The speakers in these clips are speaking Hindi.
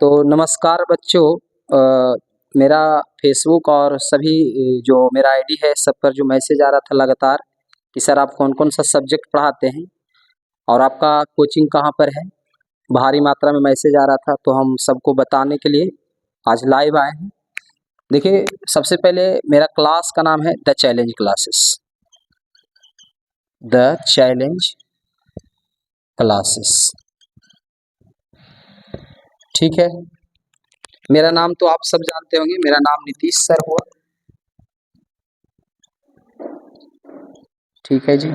तो नमस्कार बच्चों। मेरा फेसबुक और सभी जो मेरा आईडी है सब पर जो मैसेज आ रहा था लगातार कि सर आप कौन कौन सा सब्जेक्ट पढ़ाते हैं और आपका कोचिंग कहाँ पर है, भारी मात्रा में मैसेज आ रहा था। तो हम सबको बताने के लिए आज लाइव आए हैं। देखिए, सबसे पहले मेरा क्लास का नाम है the challenge classes. The challenge classes, ठीक है। मेरा नाम तो आप सब जानते होंगे, मेरा नाम नीतीश सर हुआ, ठीक है जी।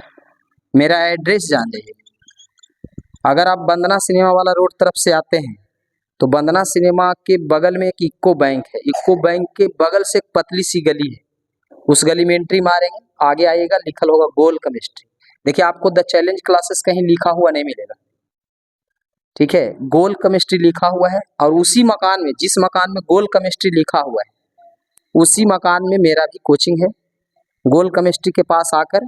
मेरा एड्रेस जान लीजिए। अगर आप बंदना सिनेमा वाला रोड तरफ से आते हैं तो बंदना सिनेमा के बगल में एक इक्को बैंक है। इक्को बैंक के बगल से एक पतली सी गली है, उस गली में एंट्री मारेंगे, आगे आइएगा, लिखल होगा गोल केमिस्ट्री। देखिए, आपको द चैलेंज क्लासेस कहीं लिखा हुआ नहीं मिलेगा, ठीक है। गोल केमिस्ट्री लिखा हुआ है और उसी मकान में, जिस मकान में गोल केमिस्ट्री लिखा हुआ है, उसी मकान में मेरा भी कोचिंग है। गोल केमिस्ट्री के पास आकर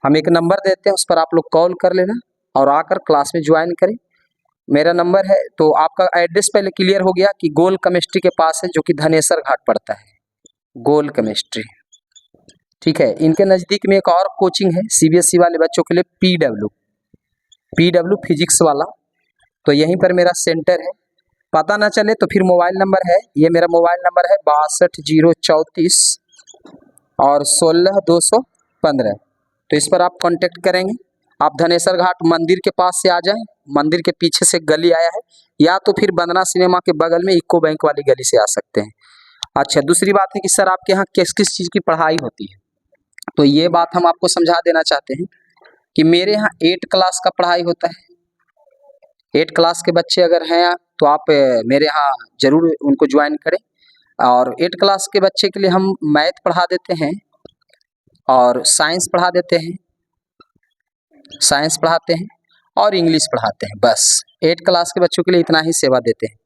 हम एक नंबर देते हैं, उस पर आप लोग कॉल कर लेना और आकर क्लास में ज्वाइन करें। मेरा नंबर है, तो आपका एड्रेस पहले क्लियर हो गया कि गोल केमिस्ट्री के पास है, जो कि धनेसर घाट पड़ता है, गोल केमिस्ट्री, ठीक है। इनके नज़दीक में एक और कोचिंग है सीबीएसई वाले बच्चों के लिए, पीडब्ल्यू फिजिक्स वाला। तो यहीं पर मेरा सेंटर है। पता ना चले तो फिर मोबाइल नंबर है, ये मेरा मोबाइल नंबर है 62 034 और 16 215। तो इस पर आप कांटेक्ट करेंगे। आप धनेसर घाट मंदिर के पास से आ जाएं, मंदिर के पीछे से गली आया है, या तो फिर बंदना सिनेमा के बगल में इक्को बैंक वाली गली से आ सकते हैं। अच्छा, दूसरी बात है कि सर आपके यहाँ किस किस चीज़ की पढ़ाई होती है, तो ये बात हम आपको समझा देना चाहते हैं कि मेरे यहाँ 8 क्लास का पढ़ाई होता है। 8 क्लास के बच्चे अगर हैं तो आप मेरे यहाँ जरूर उनको ज्वाइन करें। और 8 क्लास के बच्चे के लिए हम मैथ पढ़ा देते हैं और साइंस पढ़ा देते हैं, साइंस पढ़ाते हैं और इंग्लिश पढ़ाते हैं। बस 8 क्लास के बच्चों के लिए इतना ही सेवा देते हैं।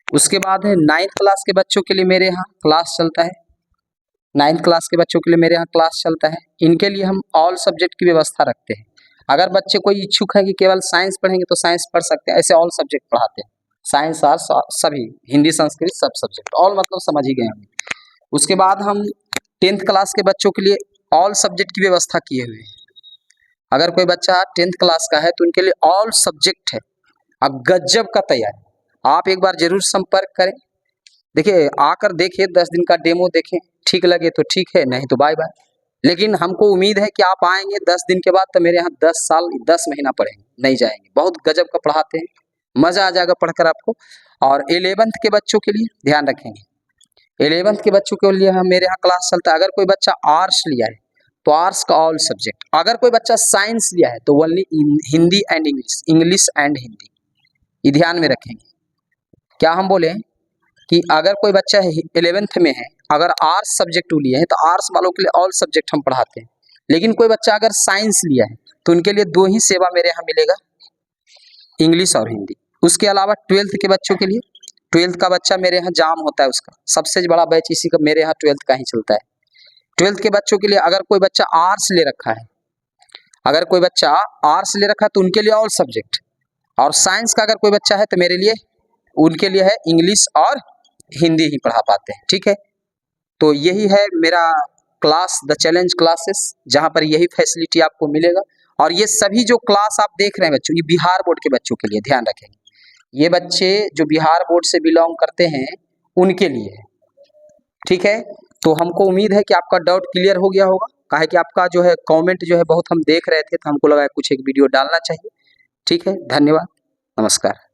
उसके बाद है 9th क्लास के बच्चों के लिए मेरे यहाँ क्लास चलता है। 9th क्लास के बच्चों के लिए मेरे यहाँ क्लास चलता है। इनके लिए हम ऑल सब्जेक्ट की व्यवस्था रखते हैं। अगर बच्चे कोई इच्छुक है कि केवल साइंस पढ़ेंगे तो साइंस पढ़ सकते हैं, ऐसे ऑल सब्जेक्ट पढ़ाते हैं। साइंस, आर्ट्स, सभी, हिंदी, संस्कृत, सब सब्जेक्ट। ऑल मतलब समझ ही गए हम। उसके बाद हम 10th क्लास के बच्चों के लिए ऑल सब्जेक्ट की व्यवस्था किए हुए हैं। अगर कोई बच्चा 10th क्लास का है तो उनके लिए ऑल सब्जेक्ट है। अब गजब का तैयार, आप एक बार जरूर संपर्क करें। देखिए, आकर देखिए, 10 दिन का डेमो देखें, ठीक लगे तो ठीक है, नहीं तो बाय बाय। लेकिन हमको उम्मीद है कि आप आएंगे 10 दिन के बाद तो मेरे यहाँ 10 साल 10 महीना पढ़ेंगे, नहीं जाएंगे। बहुत गजब का पढ़ाते हैं, मज़ा आ जाएगा पढ़कर आपको। और 11th के बच्चों के लिए ध्यान रखेंगे, 11th के बच्चों के लिए हम मेरे यहाँ क्लास चलता है। अगर कोई बच्चा आर्ट्स लिया है तो आर्ट्स का ऑल सब्जेक्ट। अगर कोई बच्चा साइंस लिया है तो only Hindi and English, English and Hindi, ये ध्यान में रखेंगे। क्या हम बोले कि अगर कोई बच्चा 11th में है, अगर आर्ट्स सब्जेक्ट लिए हैं तो आर्ट्स वालों के लिए ऑल सब्जेक्ट हम पढ़ाते हैं। लेकिन कोई बच्चा अगर साइंस लिया है तो उनके लिए 2 ही सेवा मेरे यहाँ मिलेगा, इंग्लिश और हिंदी। उसके अलावा 12th के बच्चों के लिए, 12th का बच्चा मेरे यहाँ जाम होता है, उसका सबसे बड़ा बैच इसी का मेरे यहाँ 12th का ही चलता है। 12th के बच्चों के लिए अगर कोई बच्चा आर्ट्स ले रखा है, अगर कोई बच्चा आर्ट्स ले रखा है तो उनके लिए ऑल सब्जेक्ट। और साइंस का अगर कोई बच्चा है तो मेरे लिए, उनके लिए है इंग्लिश और हिंदी ही पढ़ा पाते हैं, ठीक है। तो यही है मेरा क्लास, द चैलेंज क्लासेस, जहाँ पर यही फैसिलिटी आपको मिलेगा। और ये सभी जो क्लास आप देख रहे हैं बच्चों, ये बिहार बोर्ड के बच्चों के लिए, ध्यान रखेंगे। ये बच्चे जो बिहार बोर्ड से बिलोंग करते हैं उनके लिए है, ठीक है। तो हमको उम्मीद है कि आपका डाउट क्लियर हो गया होगा। काहे कि आपका जो है कमेंट जो है बहुत हम देख रहे थे, तो हमको लगा कुछ एक वीडियो डालना चाहिए, ठीक है। धन्यवाद, नमस्कार।